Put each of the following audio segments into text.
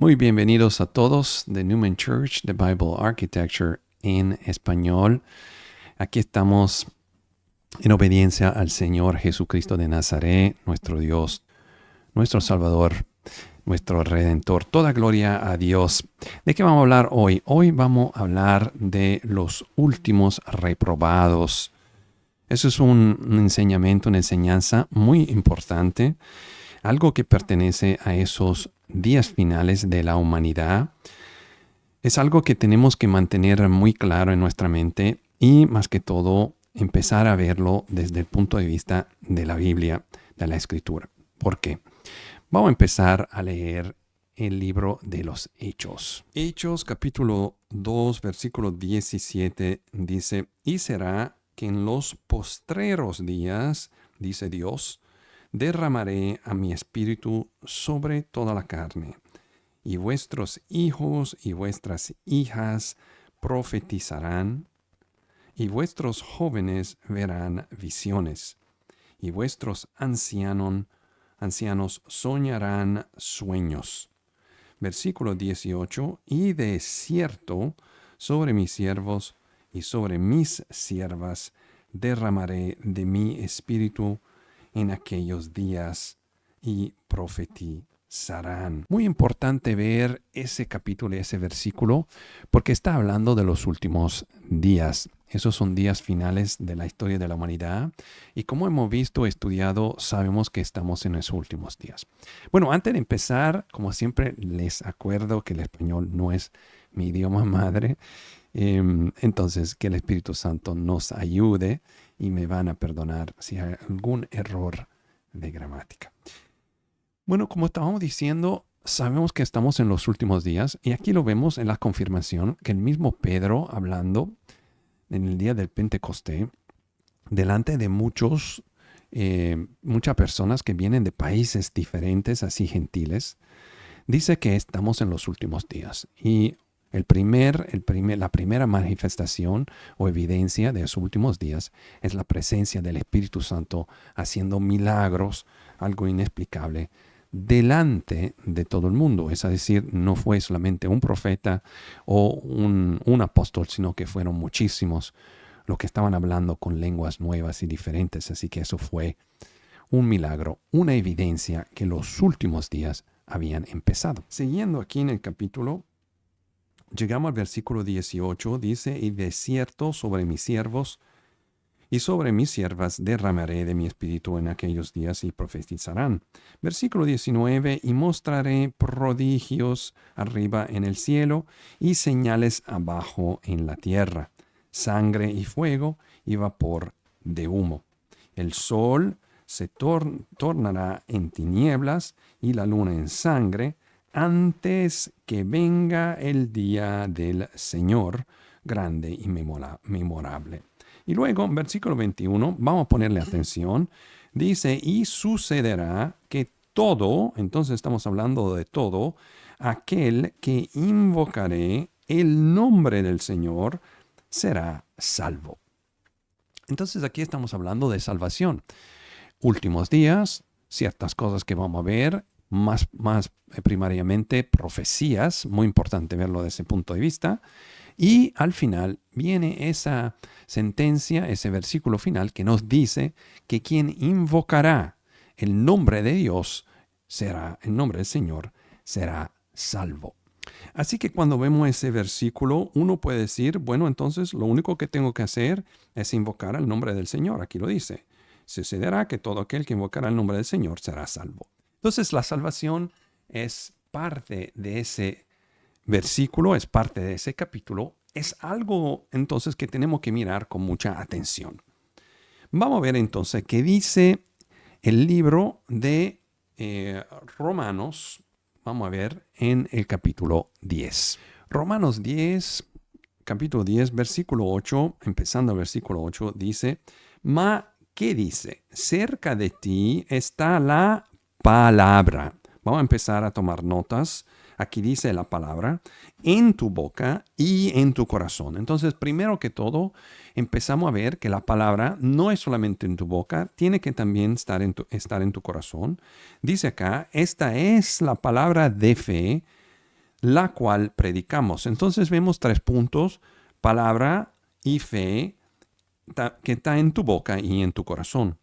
Muy bienvenidos a todos de Newman Church, The Bible Architecture en español. Aquí estamos en obediencia al Señor Jesucristo de Nazaret, nuestro Dios, nuestro Salvador, nuestro Redentor. Toda gloria a Dios. ¿De qué vamos a hablar hoy? Hoy vamos a hablar de los últimos reprobados. Eso es un enseñamiento, una enseñanza muy importante, algo que pertenece a esos días finales de la humanidad. Es algo que tenemos que mantener muy claro en nuestra mente y, más que todo, empezar a verlo desde el punto de vista de la Biblia, de la Escritura. ¿Por qué? Vamos a empezar a leer el libro de los Hechos. Hechos capítulo 2, versículo 17 dice: Y será que en los postreros días, dice Dios, derramaré a mi espíritu sobre toda la carne, y vuestros hijos y vuestras hijas profetizarán, y vuestros jóvenes verán visiones, y vuestros ancianos soñarán sueños. Versículo 18, y de cierto sobre mis siervos y sobre mis siervas derramaré de mi espíritu en aquellos días y profetizarán. Muy importante ver ese capítulo y ese versículo porque está hablando de los últimos días. Esos son días finales de la historia de la humanidad y como hemos visto, estudiado, sabemos que estamos en los últimos días. Bueno, antes de empezar, como siempre, les acuerdo que el español no es mi idioma madre. Entonces, que el Espíritu Santo nos ayude y me van a perdonar si hay algún error de gramática. Bueno, como estábamos diciendo, sabemos que estamos en los últimos días y aquí lo vemos en la confirmación que el mismo Pedro, hablando en el día del Pentecostés, delante de muchas personas que vienen de países diferentes, así gentiles, dice que estamos en los últimos días. Y la primera manifestación o evidencia de esos últimos días es la presencia del Espíritu Santo haciendo milagros, algo inexplicable, delante de todo el mundo. Es decir, no fue solamente un profeta o un apóstol, sino que fueron muchísimos los que estaban hablando con lenguas nuevas y diferentes. Así que eso fue un milagro, una evidencia que los últimos días habían empezado. Siguiendo aquí en el capítulo, llegamos al versículo 18, dice: Y de cierto sobre mis siervos y sobre mis siervas derramaré de mi espíritu en aquellos días y profetizarán. Versículo 19, y mostraré prodigios arriba en el cielo y señales abajo en la tierra, sangre y fuego y vapor de humo. El sol se tornará en tinieblas y la luna en sangre antes que venga el día del Señor grande y memorable. Y luego, en versículo 21, vamos a ponerle atención, dice: y sucederá que todo, entonces estamos hablando de todo, aquel que invocaré el nombre del Señor será salvo. Entonces aquí estamos hablando de salvación. Últimos días, ciertas cosas que vamos a ver, más primariamente profecías, muy importante verlo desde ese punto de vista. Y al final viene esa sentencia, ese versículo final que nos dice que quien invocará el nombre de Dios será, el nombre del Señor, será salvo. Así que cuando vemos ese versículo, uno puede decir, bueno, entonces lo único que tengo que hacer es invocar el nombre del Señor. Aquí lo dice: sucederá que todo aquel que invocará el nombre del Señor será salvo. Entonces la salvación es parte de ese versículo, es parte de ese capítulo, es algo entonces que tenemos que mirar con mucha atención. Vamos a ver entonces qué dice el libro de Romanos. Vamos a ver en el capítulo 10. Romanos 10, capítulo 10, versículo 8, empezando el versículo 8, dice: ¿qué dice? Cerca de ti está la palabra. Vamos a empezar a tomar notas. Aquí dice la palabra, en tu boca y en tu corazón. Entonces, primero que todo, empezamos a ver que la palabra no es solamente en tu boca, tiene que también estar en tu corazón. Dice acá, esta es la palabra de fe la cual predicamos. Entonces vemos 3 puntos: palabra y fe, que está en tu boca y en tu corazón.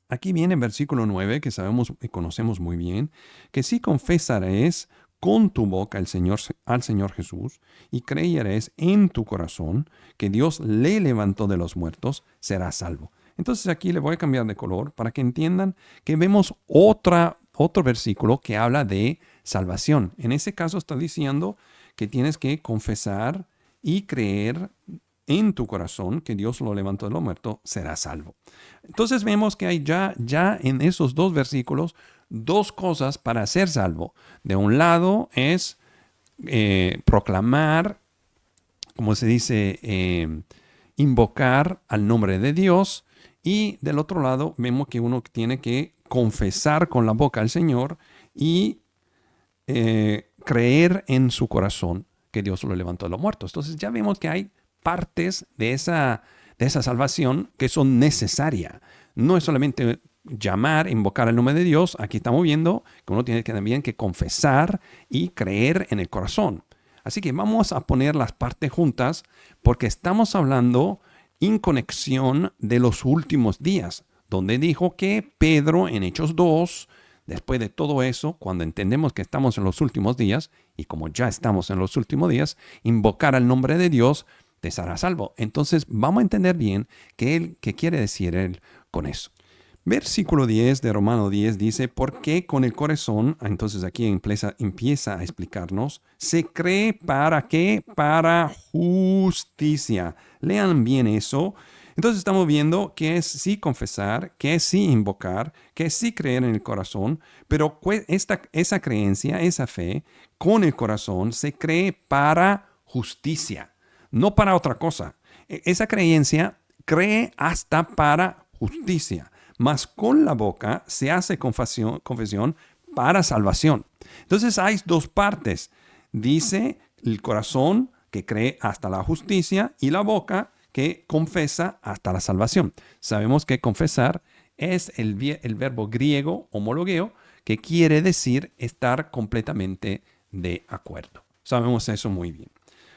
Aquí viene el versículo 9, que sabemos y conocemos muy bien, que si confesaréis con tu boca al Señor Jesús y creyeres en tu corazón que Dios le levantó de los muertos, serás salvo. Entonces aquí le voy a cambiar de color para que entiendan que vemos otro versículo que habla de salvación. En ese caso está diciendo que tienes que confesar y creer en tu corazón que Dios lo levantó de los muertos, serás salvo. Entonces vemos que hay ya en esos 2 versículos 2 cosas para ser salvo. De un lado es proclamar, como se dice, invocar al nombre de Dios, y del otro lado vemos que uno tiene que confesar con la boca al Señor y creer en su corazón que Dios lo levantó de los muertos. Entonces ya vemos que hay partes de esa salvación que son necesarias. No es solamente llamar, invocar el nombre de Dios. Aquí estamos viendo que uno tiene que también que confesar y creer en el corazón. Así que vamos a poner las partes juntas porque estamos hablando en conexión de los últimos días, donde dijo que Pedro en Hechos 2, después de todo eso, cuando entendemos que estamos en los últimos días, y como ya estamos en los últimos días, invocar al nombre de Dios te será salvo. Entonces vamos a entender bien qué quiere decir él con eso. Versículo 10 de Romano 10 dice, porque con el corazón, entonces aquí empieza a explicarnos, se cree para qué, para justicia. Lean bien eso. Entonces estamos viendo que es sí confesar, que es sí invocar, que es sí creer en el corazón, pero esa creencia, esa fe, con el corazón se cree para justicia, no para otra cosa. Esa creencia cree hasta para justicia, mas con la boca se hace confesión para salvación. Entonces hay 2 partes. Dice el corazón que cree hasta la justicia y la boca que confesa hasta la salvación. Sabemos que confesar es el verbo griego homologeo, que quiere decir estar completamente de acuerdo. Sabemos eso muy bien.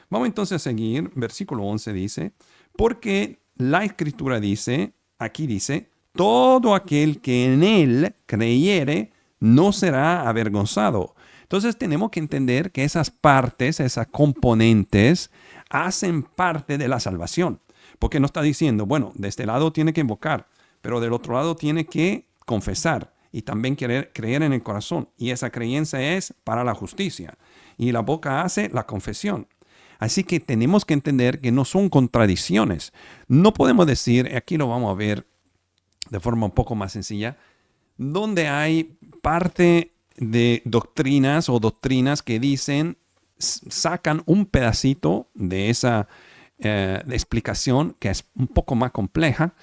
Vamos entonces a seguir. Versículo 11 dice, porque la Escritura dice, aquí dice, todo aquel que en él creyere no será avergonzado. Entonces tenemos que entender que esas partes, esas componentes, hacen parte de la salvación. Porque no está diciendo, bueno, de este lado tiene que invocar, pero del otro lado tiene que confesar y también creer en el corazón. Y esa creencia es para la justicia. Y la boca hace la confesión. Así que tenemos que entender que no son contradicciones. No podemos decir, aquí lo vamos a ver de forma un poco más sencilla, donde hay parte de doctrinas que dicen, sacan un pedacito de esa explicación que es un poco más compleja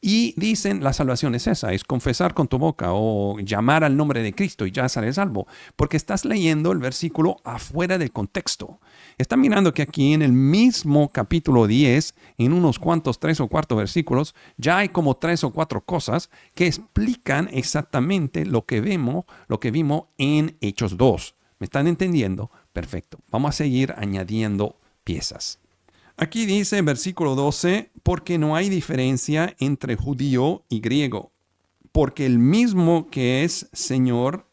y dicen la salvación es esa, es confesar con tu boca o llamar al nombre de Cristo y ya serás salvo, porque estás leyendo el versículo afuera del contexto. Están mirando que aquí en el mismo capítulo 10, en unos cuantos 3 o 4 versículos, ya hay como 3 o 4 cosas que explican exactamente lo que vimos en Hechos 2. ¿Me están entendiendo? Perfecto. Vamos a seguir añadiendo piezas. Aquí dice en versículo 12, porque no hay diferencia entre judío y griego, porque él mismo que es Señor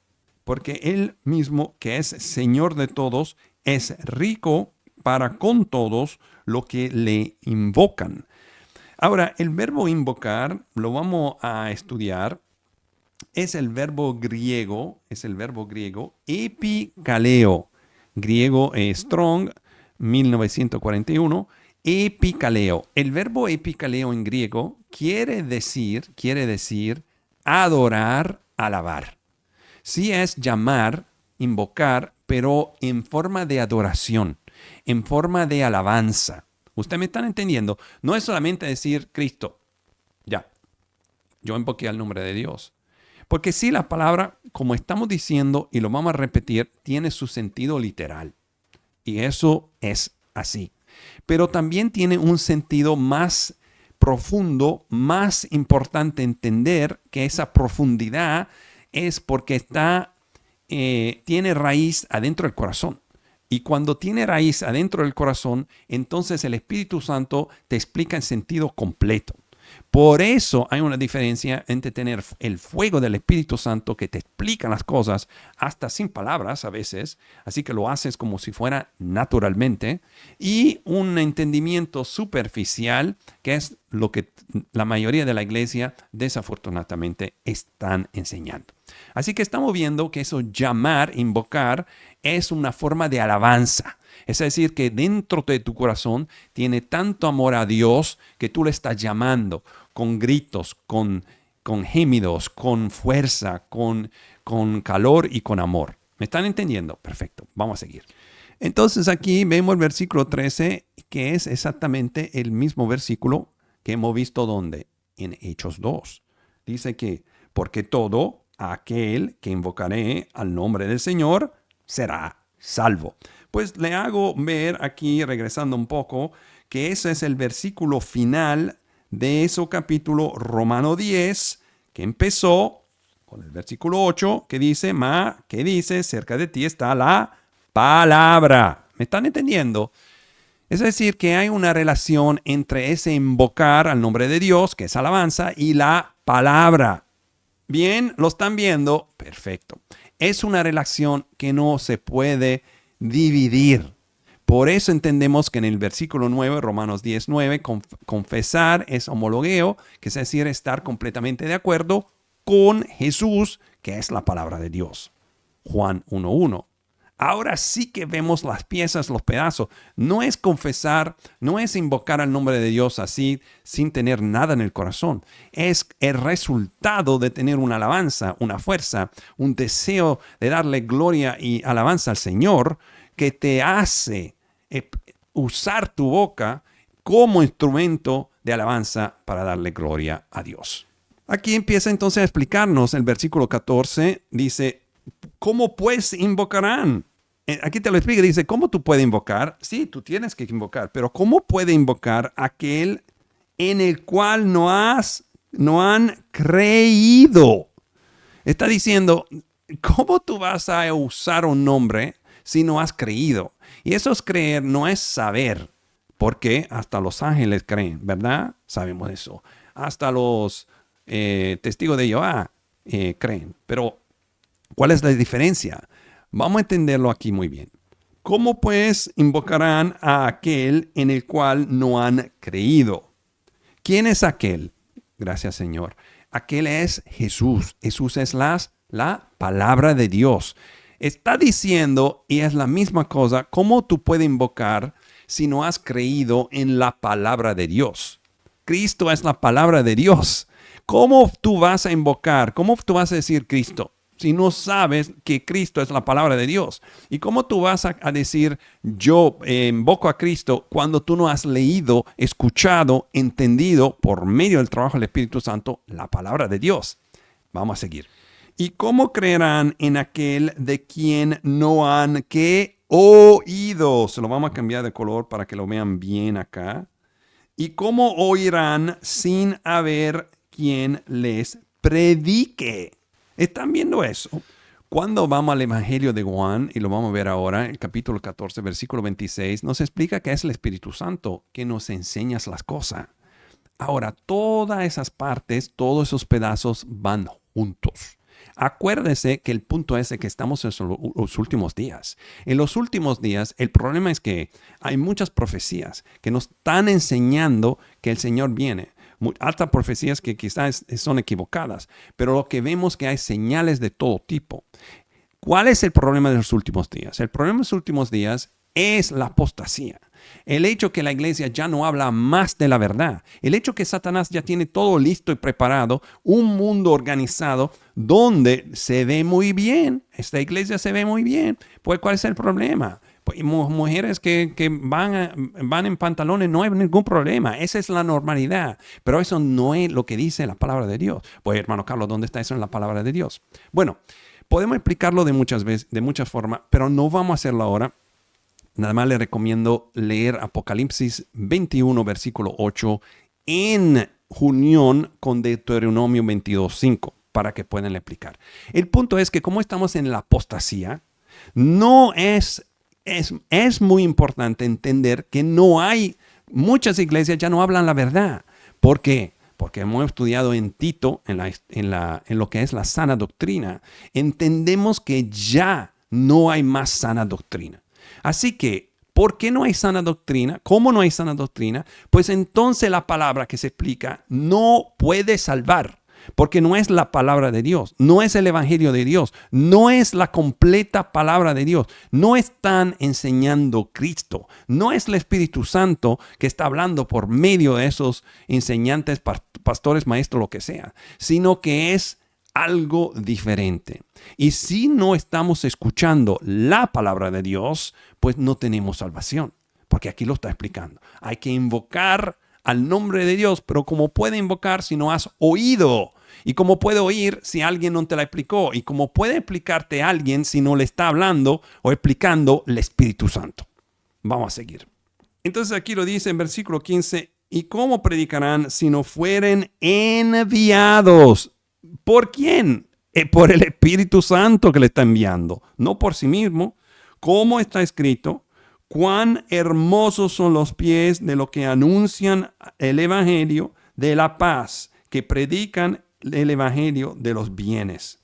de todos, es rico para con todos los que le invocan. Ahora, el verbo invocar lo vamos a estudiar. Es el verbo griego epikaleo. Griego Strong, 1941, epikaleo. El verbo epikaleo en griego quiere decir adorar, alabar. Sí es llamar, invocar, pero en forma de adoración, en forma de alabanza. ¿Ustedes me están entendiendo? No es solamente decir Cristo, ya, yo invoqué al nombre de Dios. Porque sí, la palabra, como estamos diciendo y lo vamos a repetir, tiene su sentido literal. Y eso es así. Pero también tiene un sentido más profundo, más importante entender que esa profundidad es porque tiene raíz adentro del corazón. Y cuando tiene raíz adentro del corazón, entonces el Espíritu Santo te explica en sentido completo. Por eso hay una diferencia entre tener el fuego del Espíritu Santo que te explica las cosas hasta sin palabras a veces, así que lo haces como si fuera naturalmente, y un entendimiento superficial que es lo que la mayoría de la iglesia desafortunadamente están enseñando. Así que estamos viendo que eso llamar, invocar, es una forma de alabanza. Es decir, que dentro de tu corazón tiene tanto amor a Dios que tú le estás llamando con gritos, con gemidos, con fuerza, con calor y con amor. ¿Me están entendiendo? Perfecto, vamos a seguir. Entonces aquí vemos el versículo 13, que es exactamente el mismo versículo que hemos visto donde en Hechos 2. Dice que, porque todo aquel que invocaré al nombre del Señor será salvo. Pues le hago ver aquí, regresando un poco, que ese es el versículo final de ese capítulo Romano 10, que empezó con el versículo 8, que dice, ¿qué dice? Cerca de ti está la palabra. ¿Me están entendiendo? Es decir, que hay una relación entre ese invocar al nombre de Dios, que es alabanza, y la palabra. Bien, ¿lo están viendo? Perfecto. Es una relación que no se puede dividir. Por eso entendemos que en el versículo 9, Romanos 10:9, confesar es homologueo, que es decir, estar completamente de acuerdo con Jesús, que es la palabra de Dios. Juan 1:1. Ahora sí que vemos las piezas, los pedazos. No es confesar, no es invocar al nombre de Dios así, sin tener nada en el corazón. Es el resultado de tener una alabanza, una fuerza, un deseo de darle gloria y alabanza al Señor, que te hace usar tu boca como instrumento de alabanza para darle gloria a Dios. Aquí empieza entonces a explicarnos el versículo 14, dice, ¿cómo pues invocarán? Aquí te lo explica, dice, ¿cómo tú puedes invocar? Sí, tú tienes que invocar, pero ¿cómo puede invocar aquel en el cual no han creído? Está diciendo, ¿cómo tú vas a usar un nombre si no has creído? Y eso es creer, no es saber, porque hasta los ángeles creen, ¿verdad? Sabemos eso. Hasta los testigos de Jehová creen, pero ¿cuál es la diferencia? Vamos a entenderlo aquí muy bien. ¿Cómo pues invocarán a aquel en el cual no han creído? ¿Quién es aquel? Gracias, Señor. Aquel es Jesús. Jesús es la palabra de Dios. Está diciendo, y es la misma cosa, ¿cómo tú puedes invocar si no has creído en la palabra de Dios? Cristo es la palabra de Dios. ¿Cómo tú vas a invocar? ¿Cómo tú vas a decir Cristo si no sabes que Cristo es la palabra de Dios? ¿Y cómo tú vas a decir yo invoco a Cristo cuando tú no has leído, escuchado, entendido por medio del trabajo del Espíritu Santo la palabra de Dios? Vamos a seguir. ¿Y cómo creerán en aquel de quien no han oído? Se lo vamos a cambiar de color para que lo vean bien acá. ¿Y cómo oirán sin haber quien les predique? ¿Están viendo eso? Cuando vamos al Evangelio de Juan, y lo vamos a ver ahora, el capítulo 14, versículo 26, nos explica que es el Espíritu Santo que nos enseña las cosas. Ahora, todas esas partes, todos esos pedazos van juntos. Acuérdese que el punto es que estamos en los últimos días. En los últimos días, el problema es que hay muchas profecías que nos están enseñando que el Señor viene. Altas profecías que quizás son equivocadas, pero lo que vemos es que hay señales de todo tipo. ¿Cuál es el problema de los últimos días? El problema de los últimos días es la apostasía. El hecho que la iglesia ya no habla más de la verdad. El hecho que Satanás ya tiene todo listo y preparado, un mundo organizado donde se ve muy bien. Esta iglesia se ve muy bien. Pues, ¿cuál es el problema? Pues, mujeres que van en pantalones, no hay ningún problema. Esa es la normalidad. Pero eso no es lo que dice la palabra de Dios. Pues, hermano Carlos, ¿dónde está eso en la palabra de Dios? Bueno, podemos explicarlo de muchas formas, pero no vamos a hacerlo ahora. Nada más le recomiendo leer Apocalipsis 21, versículo 8, en unión con Deuteronomio 22:5, para que puedan explicar. El punto es que como estamos en la apostasía, no es es muy importante entender que muchas iglesias ya no hablan la verdad. ¿Por qué? Porque hemos estudiado en Tito, en lo que es la sana doctrina, entendemos que ya no hay más sana doctrina. Así que, ¿por qué no hay sana doctrina? ¿Cómo no hay sana doctrina? Pues entonces la palabra que se explica no puede salvar. Porque no es la palabra de Dios, no es el evangelio de Dios, no es la completa palabra de Dios, no están enseñando Cristo, no es el Espíritu Santo que está hablando por medio de esos enseñantes, pastores, maestros, lo que sea, sino que es algo diferente. Y si no estamos escuchando la palabra de Dios, pues no tenemos salvación, porque aquí lo está explicando. Hay que invocar al nombre de Dios, pero ¿cómo puede invocar si no has oído? ¿Y cómo puede oír si alguien no te la explicó? ¿Y cómo puede explicarte a alguien si no le está hablando o explicando el Espíritu Santo? Vamos a seguir. Entonces aquí lo dice en versículo 15, ¿y cómo predicarán si no fueren enviados? ¿Por quién? Por el Espíritu Santo que le está enviando, no por sí mismo. Como está escrito, cuán hermosos son los pies de los que anuncian el evangelio de la paz, que predican el evangelio de los bienes.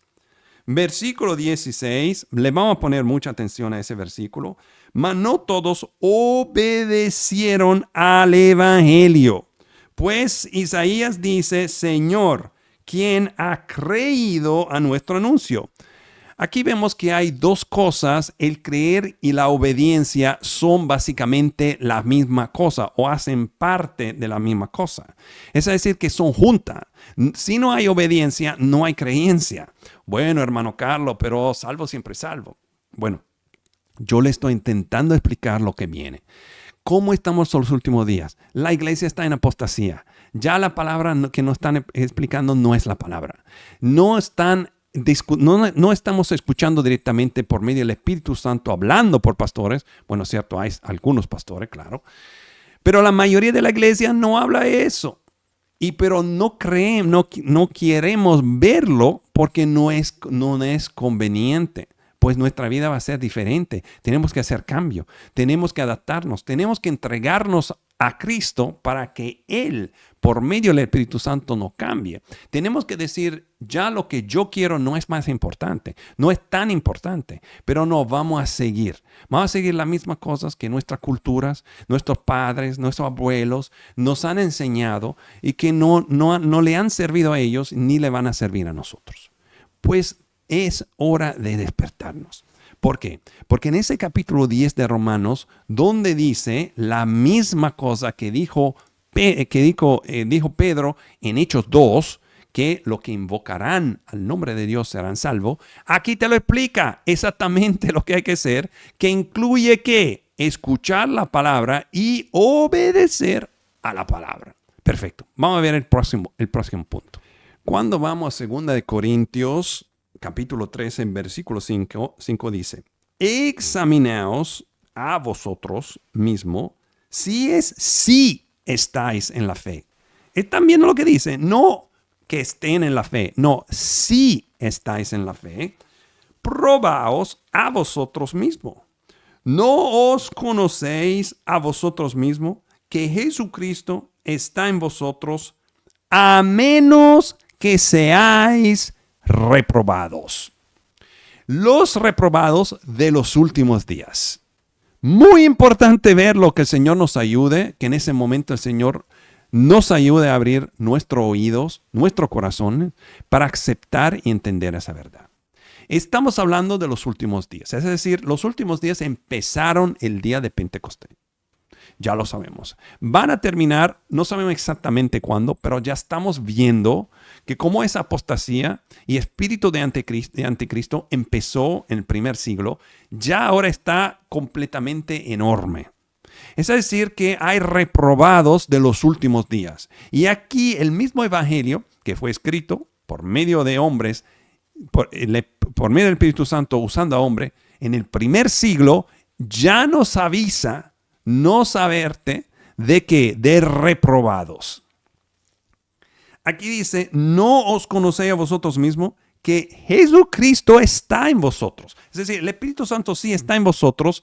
Versículo 16, le vamos a poner mucha atención a ese versículo. Mas no todos obedecieron al evangelio. Pues Isaías dice, Señor, ¿quién ha creído a nuestro anuncio? Aquí vemos que hay dos cosas, el creer y la obediencia son básicamente la misma cosa o hacen parte de la misma cosa. Es decir, que son juntas. Si no hay obediencia, no hay creencia. Bueno, hermano Carlos, pero salvo siempre salvo. Bueno, yo le estoy intentando explicar lo que viene. ¿Cómo estamos en los últimos días? La iglesia está en apostasía. Ya la palabra que nos están explicando no es la palabra. No estamos escuchando directamente por medio del Espíritu Santo hablando por pastores. Bueno, cierto, hay algunos pastores, claro. Pero la mayoría de la iglesia no habla eso. Pero no queremos verlo porque no es conveniente. Pues nuestra vida va a ser diferente. Tenemos que hacer cambio. Tenemos que adaptarnos. Tenemos que entregarnos a Cristo para que Él, por medio del Espíritu Santo, nos cambie. Tenemos que decir, ya lo que yo quiero no es más importante. No es tan importante. Pero no, vamos a seguir. Vamos a seguir las mismas cosas que nuestras culturas, nuestros padres, nuestros abuelos nos han enseñado y que no le han servido a ellos ni le van a servir a nosotros. Pues es hora de despertarnos. ¿Por qué? Porque en ese capítulo 10 de Romanos, donde dice la misma cosa que dijo Pedro en Hechos 2, que lo que invocarán al nombre de Dios serán salvos, aquí te lo explica exactamente lo que hay que hacer, que incluye ¿qué? Escuchar la palabra y obedecer a la palabra. Perfecto. Vamos a ver el próximo punto. Cuando vamos a 2 de Corintios, capítulo 13, en versículo 5 dice, examinaos a vosotros mismos si estáis en la fe. ¿Están viendo lo que dice? No que estén en la fe, no, si estáis en la fe, probaos a vosotros mismos. ¿No os conocéis a vosotros mismos que Jesucristo está en vosotros, a menos que seáis reprobados? Los reprobados de los últimos días. Muy importante ver lo que el Señor nos ayude, que en ese momento el Señor nos ayude a abrir nuestros oídos, nuestro corazón, para aceptar y entender esa verdad. Estamos hablando de los últimos días, es decir, los últimos días empezaron el día de Pentecostés. Ya lo sabemos. Van a terminar, no sabemos exactamente cuándo, pero ya estamos viendo que como esa apostasía y espíritu de anticristo empezó en el primer siglo, ya ahora está completamente enorme. Es decir, que hay reprobados de los últimos días. Y aquí el mismo evangelio que fue escrito por medio de hombres, por medio del Espíritu Santo usando a hombre, en el primer siglo ya nos avisa no saberte de qué, de reprobados. Aquí dice, no os conocéis a vosotros mismos que Jesucristo está en vosotros. Es decir, el Espíritu Santo sí está en vosotros,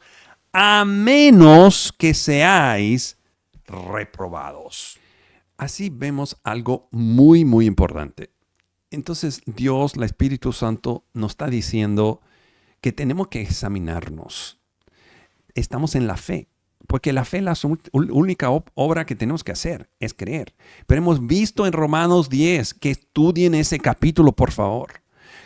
a menos que seáis reprobados. Así vemos algo muy, muy importante. Entonces Dios, el Espíritu Santo, nos está diciendo que tenemos que examinarnos. Estamos en la fe, porque la fe es la única obra que tenemos que hacer, es creer. Pero hemos visto en Romanos 10, que estudien ese capítulo, por favor,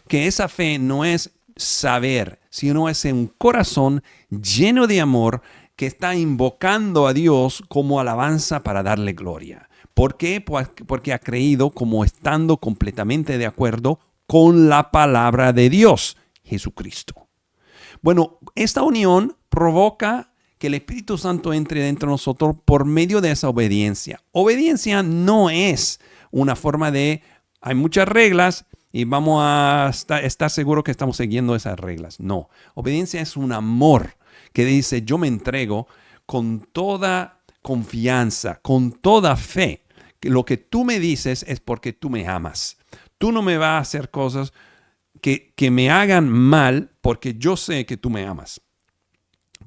que esa fe no es saber, sino es un corazón lleno de amor que está invocando a Dios como alabanza para darle gloria. ¿Por qué? Porque ha creído como estando completamente de acuerdo con la palabra de Dios, Jesucristo. Bueno, esta unión provoca que el Espíritu Santo entre dentro de nosotros por medio de esa obediencia. Obediencia no es una forma de, hay muchas reglas y vamos a estar seguros que estamos siguiendo esas reglas. No, obediencia es un amor que dice, yo me entrego con toda confianza, con toda fe. Que lo que tú me dices es porque tú me amas. Tú no me vas a hacer cosas que me hagan mal porque yo sé que tú me amas.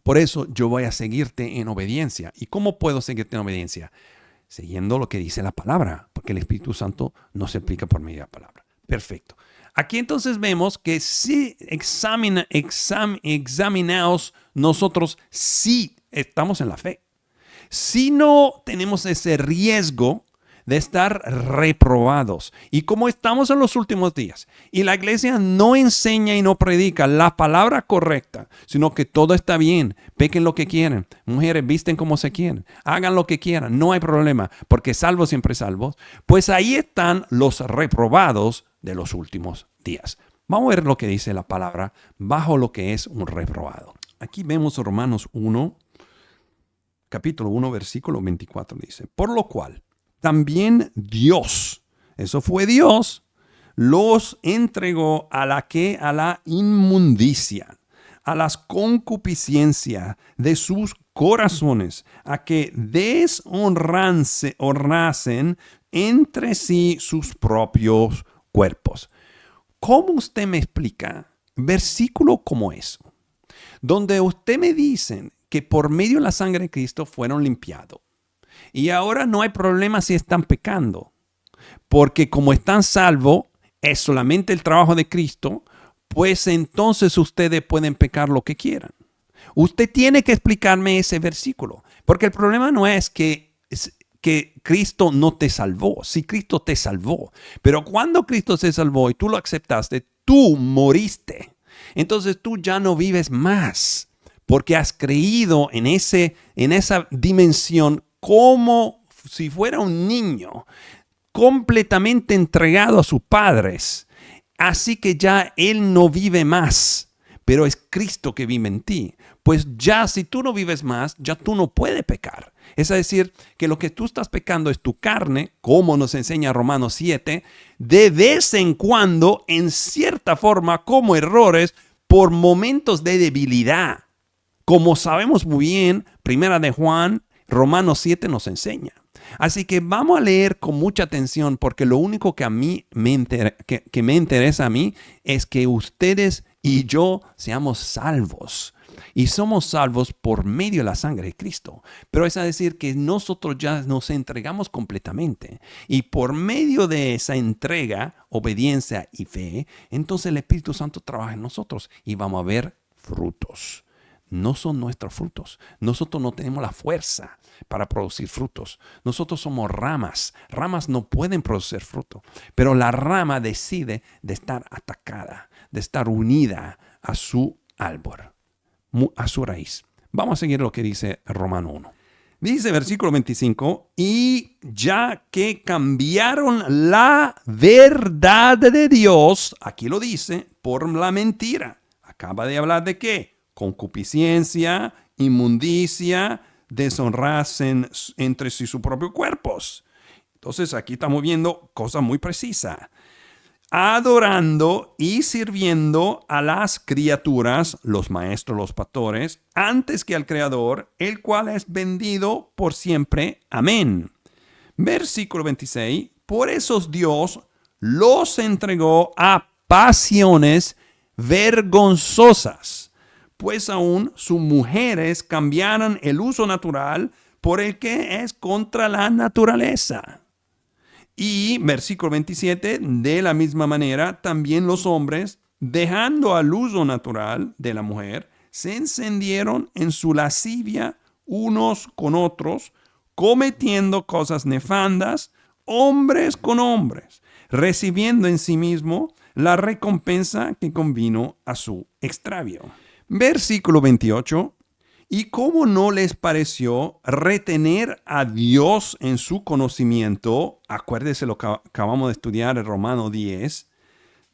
Por eso yo voy a seguirte en obediencia. ¿Y cómo puedo seguirte en obediencia? Siguiendo lo que dice la palabra, porque el Espíritu Santo no se aplica por medio de la palabra. Perfecto. Aquí entonces vemos que si examinaos nosotros, sí estamos en la fe. Si no tenemos ese riesgo de estar reprobados. Y como estamos en los últimos días y la iglesia no enseña y no predica la palabra correcta, sino que todo está bien, pequen lo que quieran, mujeres visten como se quieren, hagan lo que quieran, no hay problema, porque salvos siempre salvos, pues ahí están los reprobados de los últimos días. Vamos a ver lo que dice la palabra bajo lo que es un reprobado. Aquí vemos Romanos 1, capítulo 1, versículo 24, dice, por lo cual también Dios, eso fue Dios, los entregó a la inmundicia, a las concupiscencias de sus corazones, a que deshonrasen entre sí sus propios cuerpos. ¿Cómo usted me explica versículo como eso? Donde usted me dice que por medio de la sangre de Cristo fueron limpiados. Y ahora no hay problema si están pecando, porque como están salvos, es solamente el trabajo de Cristo, pues entonces ustedes pueden pecar lo que quieran. Usted tiene que explicarme ese versículo, porque el problema no es que Cristo no te salvó, si Cristo te salvó, pero cuando Cristo se salvó y tú lo aceptaste, tú moriste. Entonces tú ya no vives más, porque has creído en esa dimensión como si fuera un niño completamente entregado a sus padres. Así que ya él no vive más, pero es Cristo que vive en ti. Pues ya si tú no vives más, ya tú no puedes pecar. Es decir, que lo que tú estás pecando es tu carne, como nos enseña Romanos 7, de vez en cuando, en cierta forma, como errores, por momentos de debilidad. Como sabemos muy bien, Primera de Juan, Romanos 7 nos enseña. Así que vamos a leer con mucha atención porque lo único que a mí me interesa a mí es que ustedes y yo seamos salvos. Y somos salvos por medio de la sangre de Cristo. Pero es decir que nosotros ya nos entregamos completamente. Y por medio de esa entrega, obediencia y fe, entonces el Espíritu Santo trabaja en nosotros y vamos a ver frutos. No son nuestros frutos. Nosotros no tenemos la fuerza para producir frutos. Nosotros somos ramas. Ramas no pueden producir fruto. Pero la rama decide de estar atacada, de estar unida a su árbol, a su raíz. Vamos a seguir lo que dice Romano 1. Dice versículo 25, y ya que cambiaron la verdad de Dios, aquí lo dice, por la mentira. Acaba de hablar de qué? Concupiscencia, inmundicia, deshonrarse entre sí sus propios cuerpos. Entonces aquí estamos viendo cosas muy precisas. Adorando y sirviendo a las criaturas, los maestros, los pastores, antes que al Creador, el cual es bendito por siempre. Amén. Versículo 26. Por eso Dios los entregó a pasiones vergonzosas, pues aún sus mujeres cambiaran el uso natural por el que es contra la naturaleza. Y versículo 27, de la misma manera, también los hombres, dejando al uso natural de la mujer, se encendieron en su lascivia unos con otros, cometiendo cosas nefandas, hombres con hombres, recibiendo en sí mismo la recompensa que convino a su extravio. Versículo 28. ¿Y cómo no les pareció retener a Dios en su conocimiento? Acuérdese lo que acabamos de estudiar en Romano 10.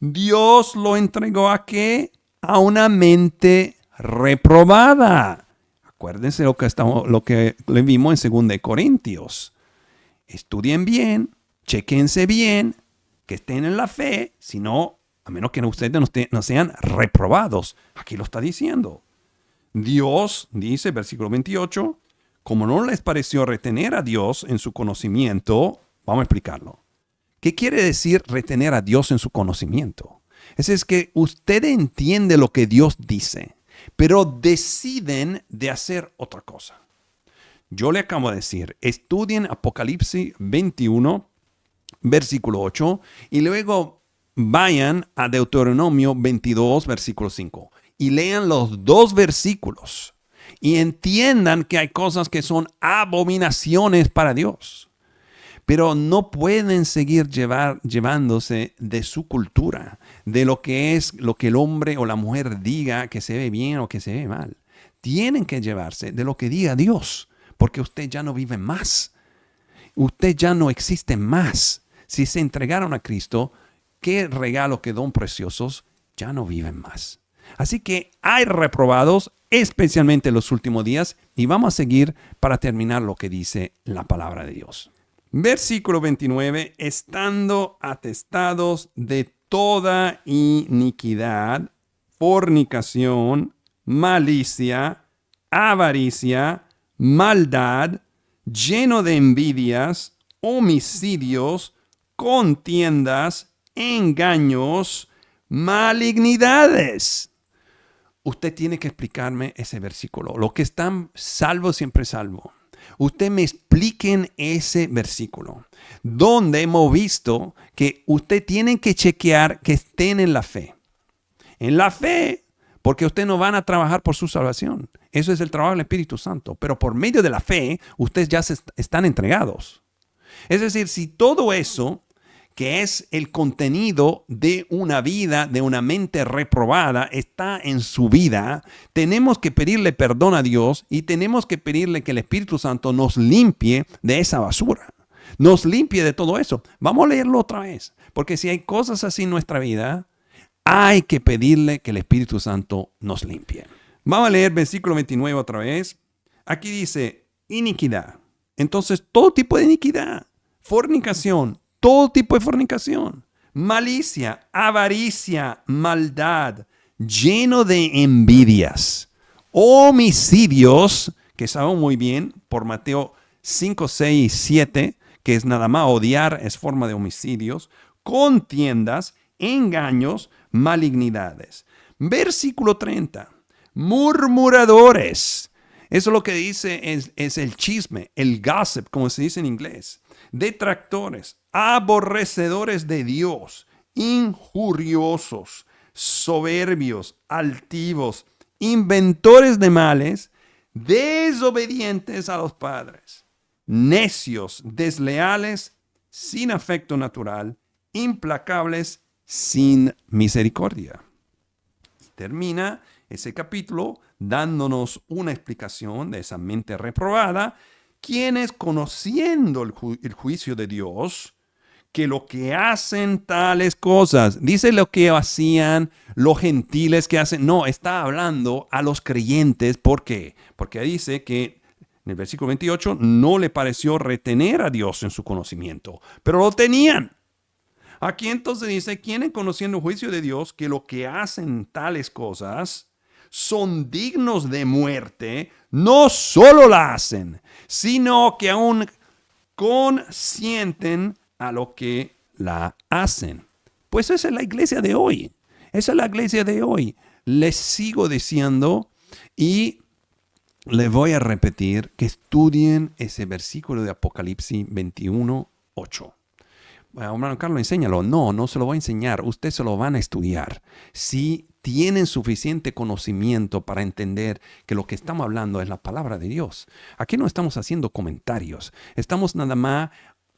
Dios lo entregó ¿a qué? A una mente reprobada. Acuérdense lo que le vimos en 2 Corintios. Estudien bien, chequense bien, que estén en la fe, si no, a menos que ustedes no sean reprobados. Aquí lo está diciendo. Dios, dice versículo 28, como no les pareció retener a Dios en su conocimiento, vamos a explicarlo. ¿Qué quiere decir retener a Dios en su conocimiento? Es que usted entiende lo que Dios dice, pero deciden de hacer otra cosa. Yo le acabo de decir, estudien Apocalipsis 21, versículo 8, y luego vayan a Deuteronomio 22, versículo 5. Y lean los dos versículos y entiendan que hay cosas que son abominaciones para Dios. Pero no pueden seguir llevándose de su cultura, de lo que es lo que el hombre o la mujer diga que se ve bien o que se ve mal. Tienen que llevarse de lo que diga Dios, porque usted ya no vive más. Usted ya no existe más. Si se entregaron a Cristo, qué regalo, qué don preciosos, ya no viven más. Así que hay reprobados, especialmente en los últimos días, y vamos a seguir para terminar lo que dice la palabra de Dios. Versículo 29, estando atestados de toda iniquidad, fornicación, malicia, avaricia, maldad, lleno de envidias, homicidios, contiendas, engaños, malignidades. Usted tiene que explicarme ese versículo. Los que están salvos siempre salvo. Usted me expliquen ese versículo, donde hemos visto que usted tiene que chequear que estén en la fe. En la fe, porque ustedes no van a trabajar por su salvación. Eso es el trabajo del Espíritu Santo. Pero por medio de la fe, ustedes ya están entregados. Es decir, si todo eso que es el contenido de una vida, de una mente reprobada, está en su vida, tenemos que pedirle perdón a Dios y tenemos que pedirle que el Espíritu Santo nos limpie de esa basura, nos limpie de todo eso. Vamos a leerlo otra vez, porque si hay cosas así en nuestra vida, hay que pedirle que el Espíritu Santo nos limpie. Vamos a leer versículo 29 otra vez. Aquí dice, iniquidad. Entonces, todo tipo de iniquidad, fornicación, todo tipo de fornicación, malicia, avaricia, maldad, lleno de envidias, homicidios, que sabemos muy bien por Mateo 5, 6 y 7, que es nada más odiar, es forma de homicidios, contiendas, engaños, malignidades. Versículo 30, murmuradores. Eso lo que dice es el chisme, el gossip, como se dice en inglés. Detractores, aborrecedores de Dios, injuriosos, soberbios, altivos, inventores de males, desobedientes a los padres, necios, desleales, sin afecto natural, implacables, sin misericordia. Termina ese capítulo dándonos una explicación de esa mente reprobada, quienes conociendo el juicio de Dios, que lo que hacen tales cosas, dice lo que hacían los gentiles que hacen, no, está hablando a los creyentes. ¿Por qué? Porque dice que en el versículo 28 no le pareció retener a Dios en su conocimiento, pero lo tenían. Aquí entonces dice, quienes conociendo el juicio de Dios, que lo que hacen tales cosas son dignos de muerte, no solo la hacen, sino que aún consienten a lo que la hacen. Pues esa es la iglesia de hoy. Esa es la iglesia de hoy. Les sigo diciendo Y les voy a repetir que estudien ese versículo de Apocalipsis 21:8. Bueno, hermano Carlos, enséñalo. No se lo voy a enseñar. Ustedes se lo van a estudiar. Si tienen suficiente conocimiento para entender que lo que estamos hablando es la palabra de Dios. Aquí no estamos haciendo comentarios. Estamos nada más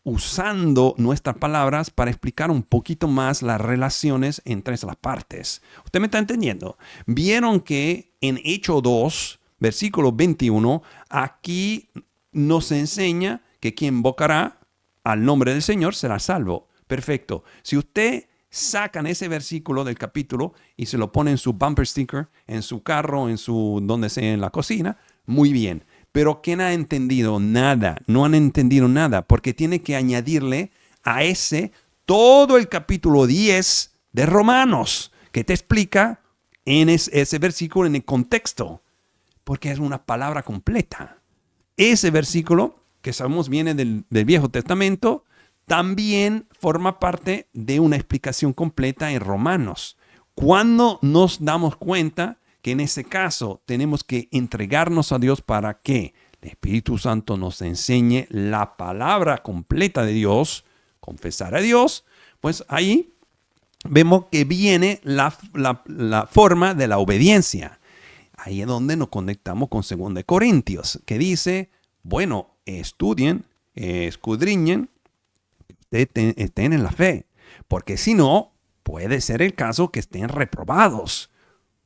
usando nuestras palabras para explicar un poquito más las relaciones entre las partes. ¿Usted me está entendiendo? Vieron que en Hechos 2, versículo 21, aquí nos enseña que quien invocará al nombre del Señor será salvo. Perfecto. Si usted sacan ese versículo del capítulo y se lo pone en su bumper sticker, en su carro, en su donde sea, en la cocina, muy bien. Pero ¿quién ha entendido nada? No han entendido nada, porque tiene que añadirle a ese todo el capítulo 10 de Romanos, que te explica en ese versículo en el contexto, porque es una palabra completa. Ese versículo, que sabemos viene del Viejo Testamento, también forma parte de una explicación completa en Romanos. Cuando nos damos cuenta que en ese caso tenemos que entregarnos a Dios para que el Espíritu Santo nos enseñe la palabra completa de Dios, confesar a Dios, pues ahí vemos que viene la forma de la obediencia. Ahí es donde nos conectamos con 2 Corintios, que dice, bueno, estudien, escudriñen, estén en la fe, porque si no, puede ser el caso que estén reprobados.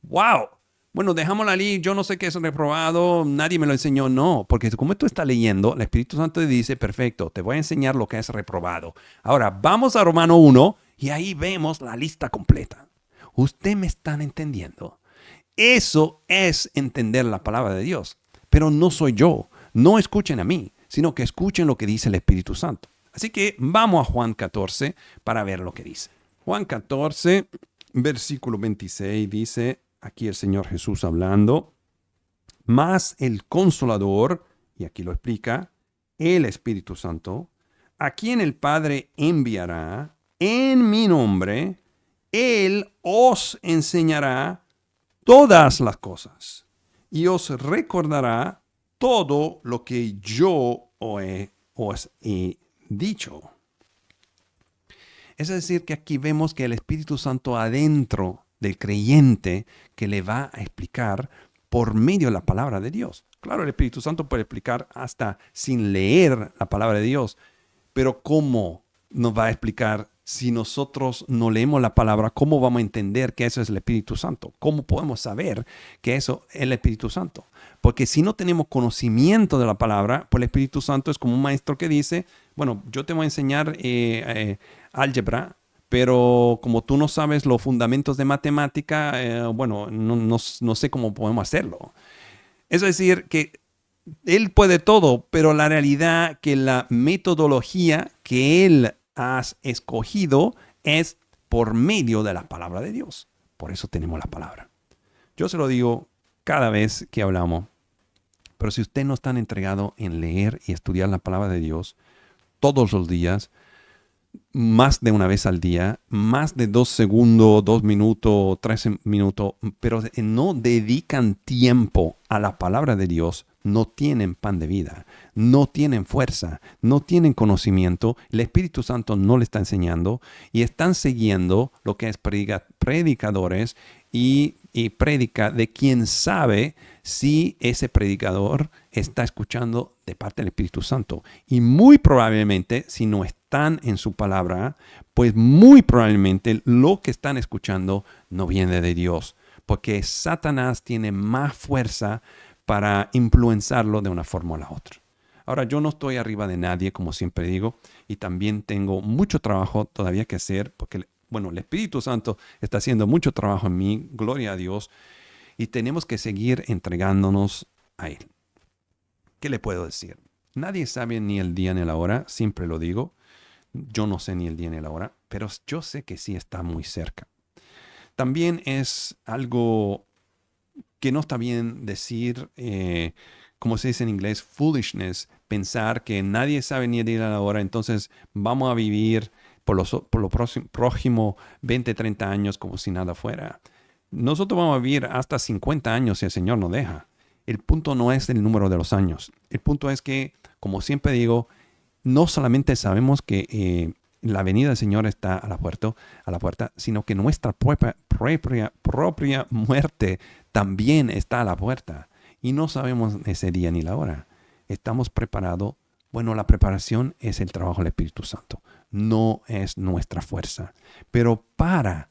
¡Wow! Bueno, dejámosla ahí, yo no sé qué es reprobado, nadie me lo enseñó. No, porque como tú estás leyendo, el Espíritu Santo te dice, perfecto, te voy a enseñar lo que es reprobado. Ahora, vamos a Romano 1 y ahí vemos la lista completa. ¿Usted me están entendiendo? Eso es entender la palabra de Dios. Pero no soy yo. No escuchen a mí, sino que escuchen lo que dice el Espíritu Santo. Así que vamos a Juan 14 para ver lo que dice. Juan 14, versículo 26 dice, aquí el Señor Jesús hablando, mas el Consolador, y aquí lo explica, el Espíritu Santo, a quien el Padre enviará en mi nombre, Él os enseñará todas las cosas y os recordará todo lo que yo os he dicho. Es decir, que aquí vemos que el Espíritu Santo adentro del creyente que le va a explicar por medio de la palabra de Dios. Claro, el Espíritu Santo puede explicar hasta sin leer la palabra de Dios, pero ¿cómo nos va a explicar si nosotros no leemos la palabra? ¿Cómo vamos a entender que eso es el Espíritu Santo? ¿Cómo podemos saber que eso es el Espíritu Santo? Porque si no tenemos conocimiento de la palabra, pues el Espíritu Santo es como un maestro que dice, bueno, yo te voy a enseñar álgebra, pero como tú no sabes los fundamentos de matemática, bueno, no sé cómo podemos hacerlo. Es decir, que Él puede todo, pero la realidad que la metodología que Él ha escogido es por medio de la palabra de Dios. Por eso tenemos la palabra. Yo se lo digo cada vez que hablamos, pero si usted no está entregado en leer y estudiar la palabra de Dios todos los días, más de una vez al día, más de 2 segundos, 2 minutos, 3 minutos, pero no dedican tiempo a la palabra de Dios, no tienen pan de vida, no tienen fuerza, no tienen conocimiento, el Espíritu Santo no le está enseñando y están siguiendo lo que es predicadores y predica de quien sabe si ese predicador está escuchando de parte del Espíritu Santo. Y muy probablemente, si no están en su palabra, pues muy probablemente lo que están escuchando no viene de Dios, porque Satanás tiene más fuerza para influenciarlo de una forma o la otra. Ahora, yo no estoy arriba de nadie, como siempre digo, y también tengo mucho trabajo todavía que hacer, porque bueno, el Espíritu Santo está haciendo mucho trabajo en mí, gloria a Dios, y tenemos que seguir entregándonos a Él. ¿Qué le puedo decir? Nadie sabe ni el día ni la hora, siempre lo digo. Yo no sé ni el día ni la hora, pero yo sé que sí está muy cerca. También es algo que no está bien decir, como se dice en inglés, foolishness, pensar que nadie sabe ni el día ni la hora, entonces vamos a vivir por los próximos 20, 30 años como si nada fuera. Nosotros vamos a vivir hasta 50 años si el Señor nos deja. El punto no es el número de los años. El punto es que, como siempre digo, no solamente sabemos que la venida del Señor está a la puerta, sino que nuestra propia muerte también está a la puerta. Y no sabemos ese día ni la hora. Estamos preparados. Bueno, la preparación es el trabajo del Espíritu Santo. No es nuestra fuerza. Pero para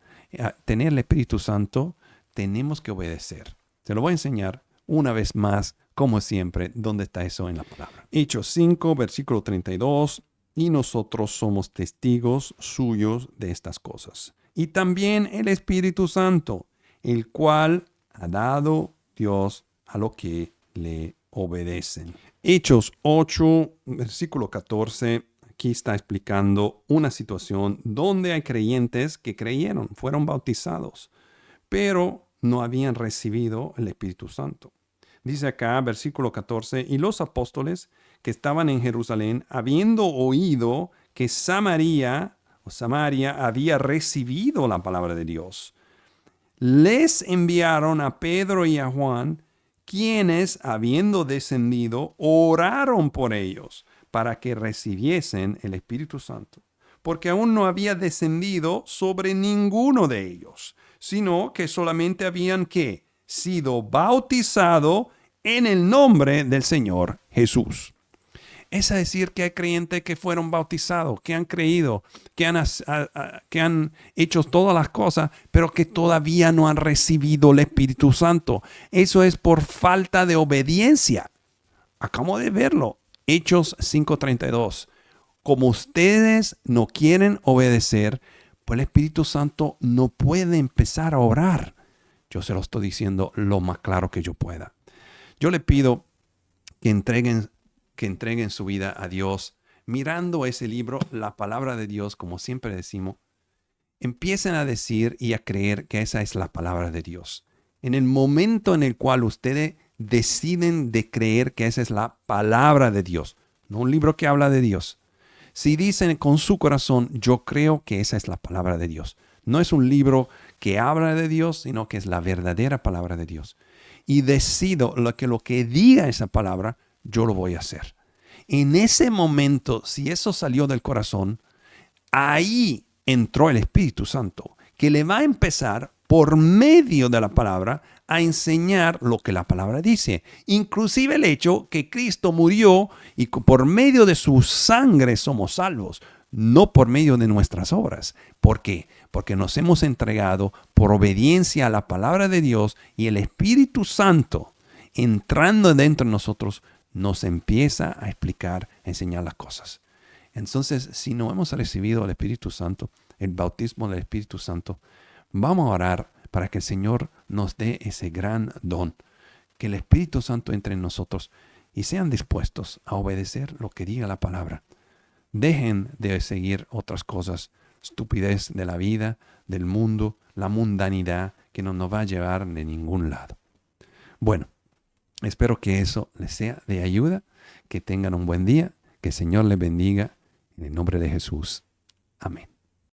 tener el Espíritu Santo, tenemos que obedecer. Se lo voy a enseñar una vez más, como siempre, dónde está eso en la palabra. Hechos 5, versículo 32. Y nosotros somos testigos suyos de estas cosas. Y también el Espíritu Santo, el cual ha dado Dios a los que le obedecen. Hechos 8, versículo 14. Aquí está explicando una situación donde hay creyentes que creyeron, fueron bautizados, pero no habían recibido el Espíritu Santo. Dice acá, versículo 14, y los apóstoles que estaban en Jerusalén, habiendo oído que Samaria había recibido la palabra de Dios, les enviaron a Pedro y a Juan, quienes, habiendo descendido, oraron por ellos para que recibiesen el Espíritu Santo, porque aún no había descendido sobre ninguno de ellos, sino que solamente habían ¿qué? Sido bautizado en el nombre del Señor Jesús. Es decir, que hay creyentes que fueron bautizados, que han creído, que han hecho todas las cosas, pero que todavía no han recibido el Espíritu Santo. Eso es por falta de obediencia. Acabo de verlo. Hechos 5:32. Como ustedes no quieren obedecer, pues el Espíritu Santo no puede empezar a obrar. Yo se lo estoy diciendo lo más claro que yo pueda. Yo le pido que entreguen su vida a Dios, mirando ese libro, la palabra de Dios, como siempre decimos, empiecen a decir y a creer que esa es la palabra de Dios. En el momento en el cual ustedes deciden de creer que esa es la palabra de Dios, no un libro que habla de Dios. Si dicen con su corazón, yo creo que esa es la palabra de Dios. No es un libro que habla de Dios, sino que es la verdadera palabra de Dios. Y decido lo que diga esa palabra, yo lo voy a hacer. En ese momento, si eso salió del corazón, ahí entró el Espíritu Santo, que le va a empezar por medio de la palabra a enseñar lo que la palabra dice. Inclusive el hecho que Cristo murió y por medio de su sangre somos salvos, no por medio de nuestras obras. ¿Por qué? Porque nos hemos entregado por obediencia a la palabra de Dios y el Espíritu Santo, entrando dentro de nosotros, nos empieza a explicar, a enseñar las cosas. Entonces, si no hemos recibido el Espíritu Santo, el bautismo del Espíritu Santo, vamos a orar para que el Señor nos dé ese gran don, que el Espíritu Santo entre en nosotros y sean dispuestos a obedecer lo que diga la palabra. Dejen de seguir otras cosas, estupidez de la vida, del mundo, la mundanidad que no nos va a llevar de ningún lado. Bueno, espero que eso les sea de ayuda, que tengan un buen día, que el Señor les bendiga, en el nombre de Jesús. Amén.